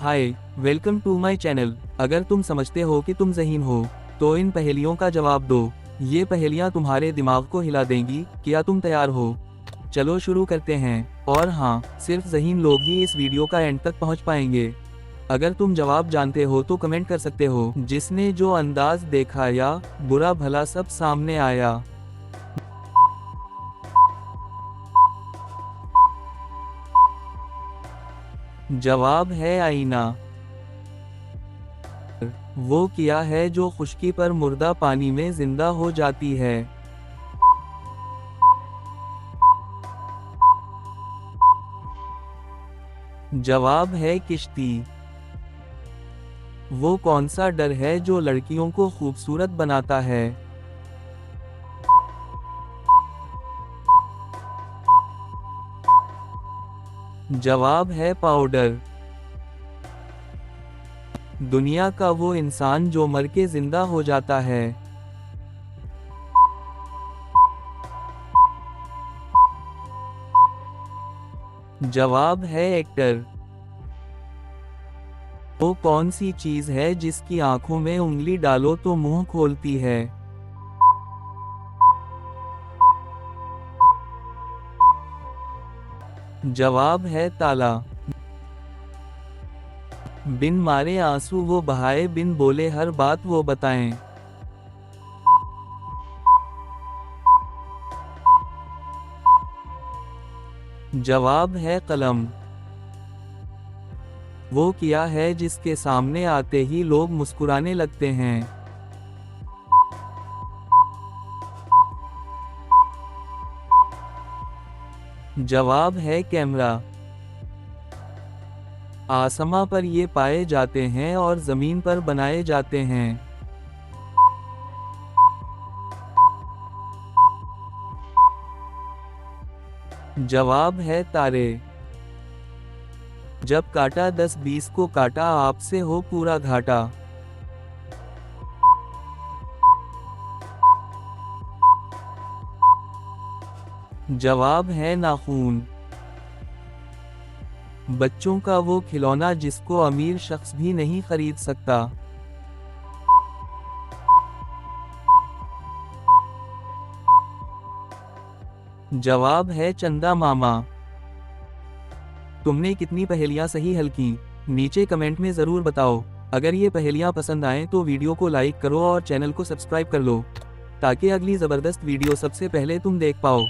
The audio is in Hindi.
Hi, welcome to my channel. अगर तुम समझते हो कि तुम ज़हीन हो, तो इन पहेलियों का जवाब दो। ये पहेलियाँ तुम्हारे दिमाग को हिला देंगी। क्या तुम तैयार हो? चलो शुरू करते हैं। और हाँ, सिर्फ ज़हीन लोग ही इस वीडियो का एंड तक पहुँच पाएंगे। अगर तुम जवाब जानते हो तो कमेंट कर सकते हो, जिसने जो अंदाज देखा या बुरा भला सब सामने आया। जवाब है आईना। वो क्या है जो खुश्की पर मुर्दा पानी में जिंदा हो जाती है? जवाब है किश्ती। वो कौन सा डर है जो लड़कियों को खूबसूरत बनाता है? जवाब है पाउडर। दुनिया का वो इंसान जो मर के जिंदा हो जाता है? जवाब है एक्टर। वो कौन सी चीज है जिसकी आंखों में उंगली डालो तो मुंह खोलती है? जवाब है ताला। बिन मारे आंसू वो बहाए, बिन बोले हर बात वो बताएं। जवाब है कलम। वो क्या है जिसके सामने आते ही लोग मुस्कुराने लगते हैं? जवाब है कैमरा। आसमां पर ये पाए जाते हैं और जमीन पर बनाए जाते हैं। जवाब है तारे। जब काटा 10-20 को काटा, आपसे हो पूरा घाटा। जवाब है नाखून। बच्चों का वो खिलौना जिसको अमीर शख्स भी नहीं खरीद सकता। जवाब है चंदा मामा। तुमने कितनी पहेलियां सही हल की? नीचे कमेंट में ज़रूर बताओ। अगर ये पहेलियां पसंद आएं तो वीडियो को लाइक करो और चैनल को सब्सक्राइब कर लो, ताकि अगली ज़बरदस्त वीडियो सबसे पहले तुम देख पाओ।